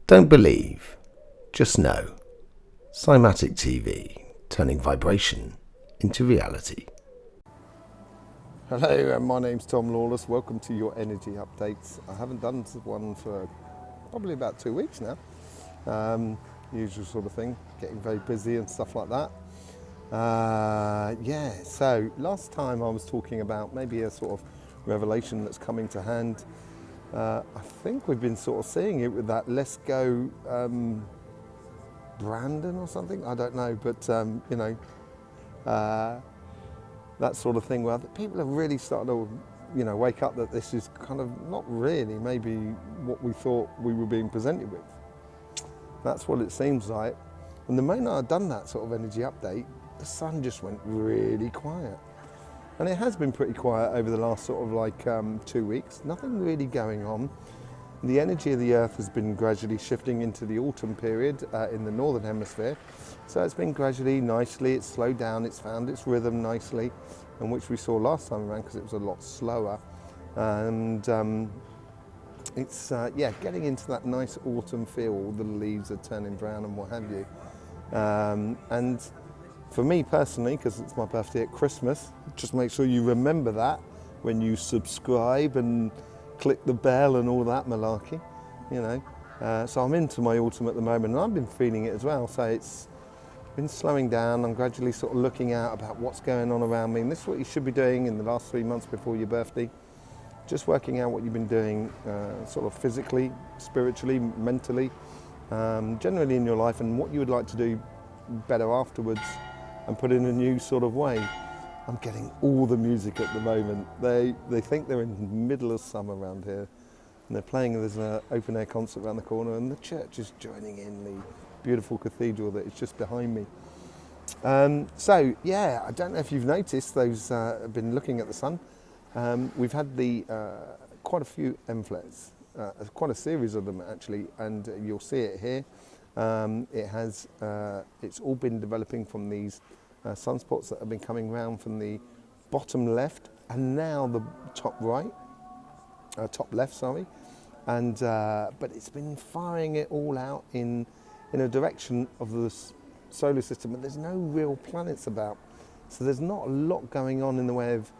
Don't believe, just know. Cymatic TV, turning vibration into reality. Hello, my name's Tom Lawless. Welcome to your energy updates. I haven't done one for probably about 2 weeks now. Usual sort of thing, getting very busy and stuff like that. So last time I was talking about maybe a sort of revelation that's coming to hand. I think we've been sort of seeing it with that Let's Go Brandon or something, I don't know, but that sort of thing where people are really starting to, wake up that this is kind of not really maybe what we thought we were being presented with. That's what it seems like. And the moment I'd done that sort of energy update, the sun just went really quiet. And it has been pretty quiet over the last sort of 2 weeks. Nothing really going on. The energy of the Earth has been gradually shifting into the autumn period in the northern hemisphere. So it's been gradually, nicely, it's slowed down, it's found its rhythm nicely, and which we saw last time around because it was a lot slower. And it's getting into that nice autumn feel. All the leaves are turning brown and what have you. And for me personally, because it's my birthday at Christmas, just make sure you remember that when you subscribe and click the bell and all that malarkey, So I'm into my autumn at the moment, and I've been feeling it as well. So it's been slowing down. I'm gradually sort of looking out about what's going on around me. And this is what you should be doing in the last 3 months before your birthday. Just working out what you've been doing sort of physically, spiritually, mentally, generally in your life, and what you would like to do better afterwards and put in a new sort of way. I'm getting all the music at the moment. They think they're in the middle of summer around here, and they're playing. There's an open air concert around the corner, and the church is joining in, the beautiful cathedral that is just behind me. I don't know if you've noticed, those have been looking at the sun. We've had quite a few M flares, quite a series of them actually, and you'll see it here. It's all been developing from these sunspots that have been coming round from the bottom left and now the top left, and but it's been firing it all out in a direction of the solar system, and there's no real planets about, so there's not a lot going on in the way of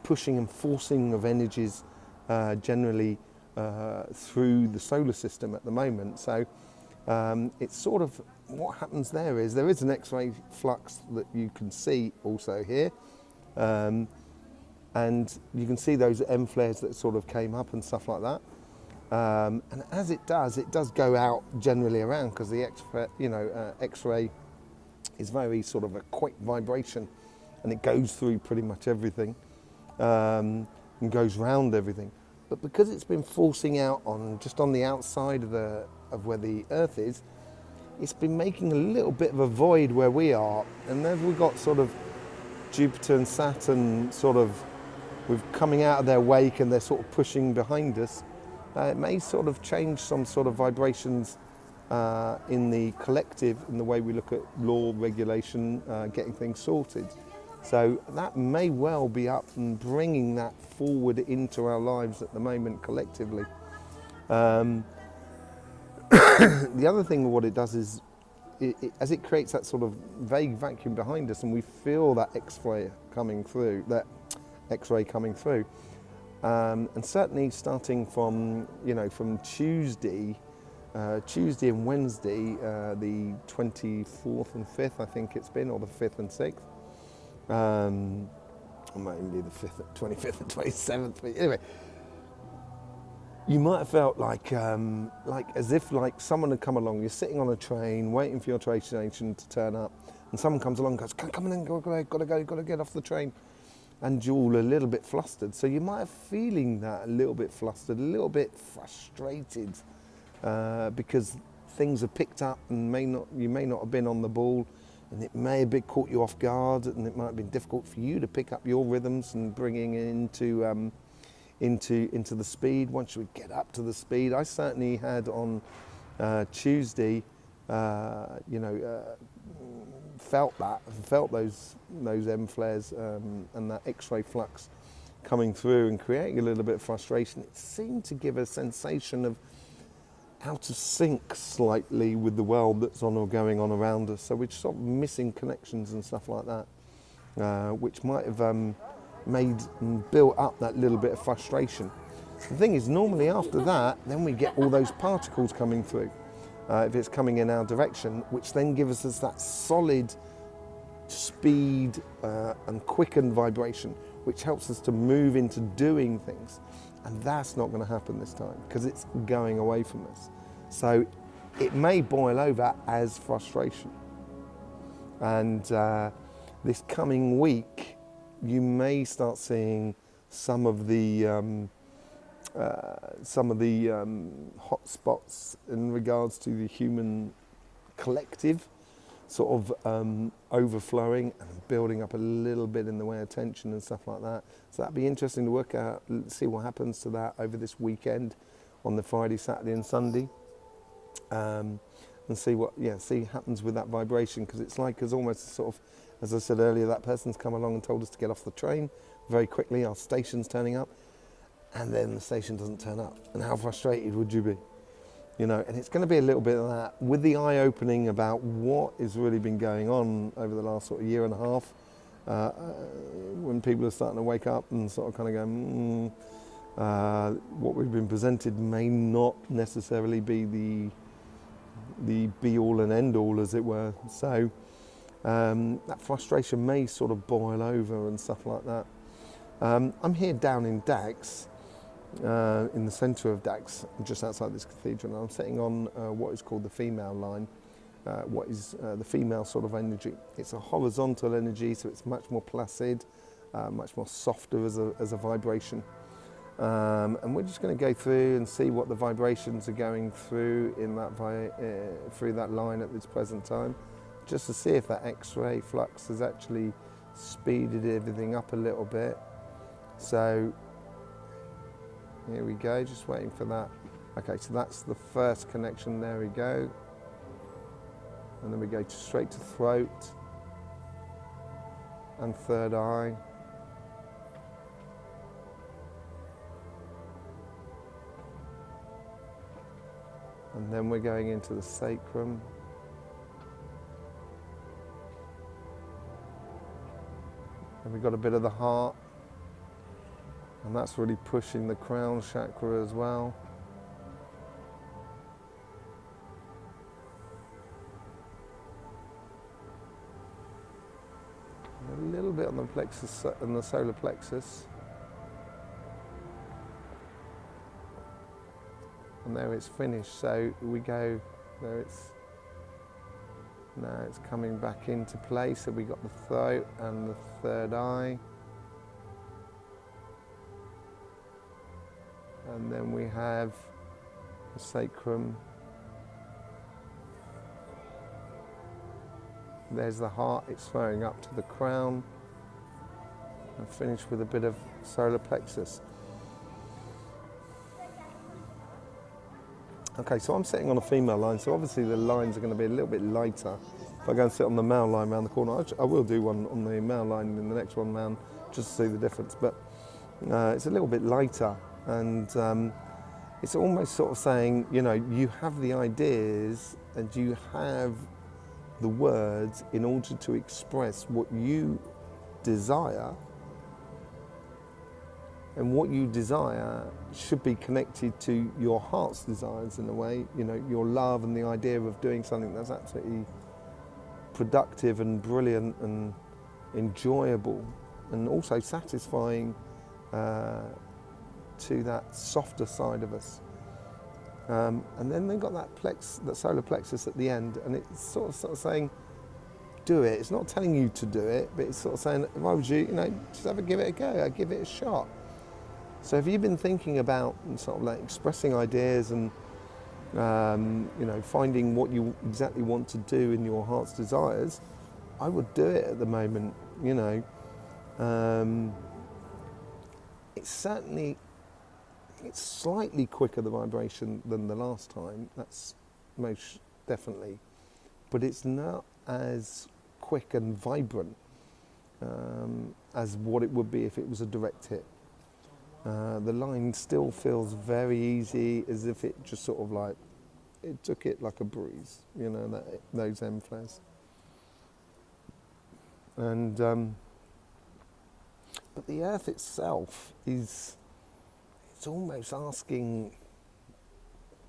pushing and forcing of energies generally through the solar system at the moment. So it's sort of, what happens there is an X-ray flux that you can see also here, and you can see those M flares that sort of came up and stuff like that. And as it does go out generally around, because the X-ray is very sort of a quick vibration, and it goes through pretty much everything and goes round everything. But because it's been forcing out just on the outside of where the Earth is, it's been making a little bit of a void where we are. And then we've got sort of Jupiter and Saturn sort of coming out of their wake, and they're sort of pushing behind us. It may sort of change some sort of vibrations in the collective, in the way we look at law, regulation, getting things sorted. So that may well be up and bringing that forward into our lives at the moment collectively. The other thing what it does is, as it creates that sort of vague vacuum behind us, and we feel that X-ray coming through, and certainly starting from Tuesday and Wednesday, the 24th and 5th, I think it's been, or the 5th and 6th. It might even be the 5th, 25th and 27th. But anyway, you might have felt like as if someone had come along. You're sitting on a train, waiting for your train station to turn up, and someone comes along and goes, "Come on in, gotta get off the train," and you're all a little bit flustered. So you might have feeling that, a little bit flustered, a little bit frustrated, because things have picked up and you may not have been on the ball, and it may have been caught you off guard, and it might have been difficult for you to pick up your rhythms and bringing it into the speed. Once you get up to the speed, I certainly had on Tuesday, felt those M flares and that X-ray flux coming through and creating a little bit of frustration. It seemed to give a sensation of out of sync slightly with the world that's on or going on around us. So we're sort of missing connections and stuff like that, which might have made and built up that little bit of frustration. The thing is, normally after that, then we get all those particles coming through, if it's coming in our direction, which then gives us that solid speed and quickened vibration, which helps us to move into doing things. And that's not going to happen this time because it's going away from us. So it may boil over as frustration. And this coming week, you may start seeing some of the hot spots in regards to the human collective sort of overflowing and building up a little bit in the way of tension and stuff like that. So that'd be interesting to work out, see what happens to that over this weekend on the Friday, Saturday and Sunday, and see what happens with that vibration, because it's like as almost sort of, as I said earlier, that person's come along and told us to get off the train very quickly, our station's turning up, and then the station doesn't turn up. And how frustrated would you be? You know, and it's going to be a little bit of that, with the eye-opening about what has really been going on over the last sort of year and a half, when people are starting to wake up and sort of kind of go, what we've been presented may not necessarily be the be-all and end-all, as it were. So that frustration may sort of boil over and stuff like that. I'm here down in Dax, in the centre of Dax, just outside this cathedral, and I'm sitting on what is called the female line, what is the female sort of energy. It's a horizontal energy, so it's much more placid, much more softer as a vibration. And we're just going to go through and see what the vibrations are going through in that through that line at this present time, just to see if that X-ray flux has actually speeded everything up a little bit. So here we go, just waiting for that. Okay, so that's the first connection, there we go. And then we go straight to throat and third eye. And then we're going into the sacrum. And we've got a bit of the heart. And that's really pushing the crown chakra as well. And a little bit on the plexus and the solar plexus. And there it's finished. So we go, there it's, now it's coming back into place. So we got the throat and the third eye. And then we have the sacrum. There's the heart, it's flowing up to the crown. And finish with a bit of solar plexus. Okay, so I'm sitting on a female line, so obviously the lines are going to be a little bit lighter. If I go and sit on the male line around the corner, I will do one on the male line and the next one round, just to see the difference. But it's a little bit lighter. And it's almost sort of saying, you know, you have the ideas and you have the words in order to express what you desire, and what you desire should be connected to your heart's desires in a way, you know, your love and the idea of doing something that's absolutely productive and brilliant and enjoyable and also satisfying to that softer side of us. And then they've got that solar plexus at the end, and it's sort of saying, do it. It's not telling you to do it, but it's sort of saying, if I was you, you know, just have a give it a go, give it a shot. So if you've been thinking about sort of like expressing ideas and you know, finding what you exactly want to do in your heart's desires, I would do it at the moment, you know. It's slightly quicker, the vibration, than the last time, that's most definitely, but it's not as quick and vibrant as what it would be if it was a direct hit. The line still feels very easy, as if it just sort of like it took it like a breeze, you know, those M flares. And but the Earth itself it's almost asking.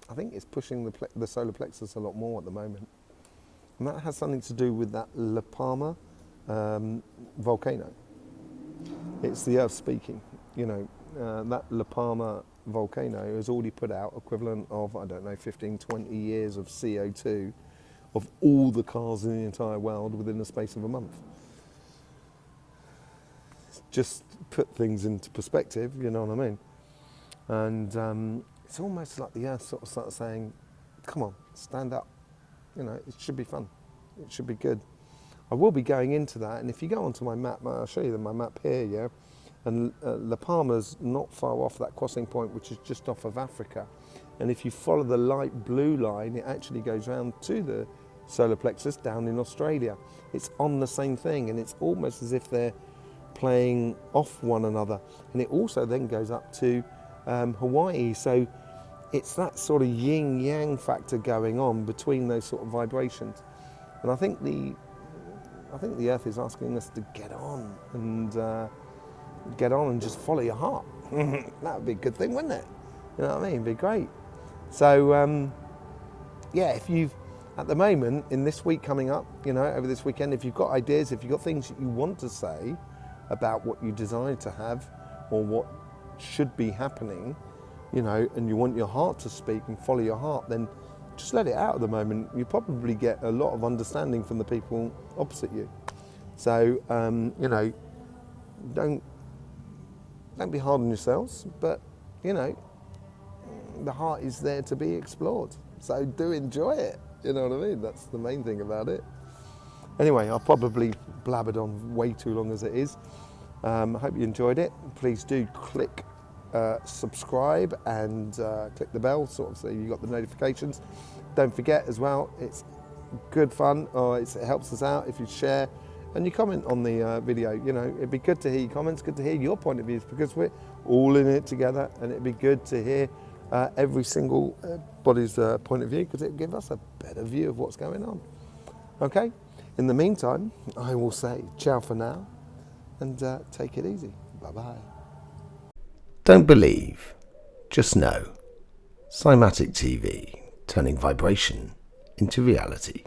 I think it's pushing the solar plexus a lot more at the moment, and that has something to do with that La Palma volcano. It's the Earth speaking, you know. That La Palma volcano has already put out equivalent of, I don't know, 15, 20 years of CO2 of all the cars in the entire world within the space of a month. Just put things into perspective, you know what I mean? And it's almost like the Earth sort of starts saying, come on, stand up. You know, it should be fun. It should be good. I will be going into that, and if you go onto my map, I'll show you my map here, yeah? And La Palma's not far off that crossing point, which is just off of Africa. And if you follow the light blue line, it actually goes round to the solar plexus down in Australia. It's on the same thing, and it's almost as if they're playing off one another. And it also then goes up to Hawaii. So it's that sort of yin-yang factor going on between those sort of vibrations. And I think the Earth is asking us to get on and just follow your heart. That would be a good thing, wouldn't it? You know what I mean? It'd be great. So, yeah, if you've, at the moment, in this week coming up, you know, over this weekend, if you've got ideas, if you've got things that you want to say about what you desire to have or what should be happening, you know, and you want your heart to speak and follow your heart, then just let it out at the moment. You probably get a lot of understanding from the people opposite you. So, you know, don't be hard on yourselves, but, you know, the heart is there to be explored. So do enjoy it, you know what I mean? That's the main thing about it. Anyway, I've probably blabbered on way too long as it is. I hope you enjoyed it. Please do click subscribe and click the bell, sort of, so you got the notifications. Don't forget as well, it's good fun, or it helps us out if you share and you comment on the video. You know, it'd be good to hear your comments, good to hear your point of views, because we're all in it together, and it'd be good to hear every single body's point of view, because it'll give us a better view of what's going on. Okay, in the meantime, I will say ciao for now, and take it easy. Bye-bye. Don't believe, just know. Cymatic TV, turning vibration into reality.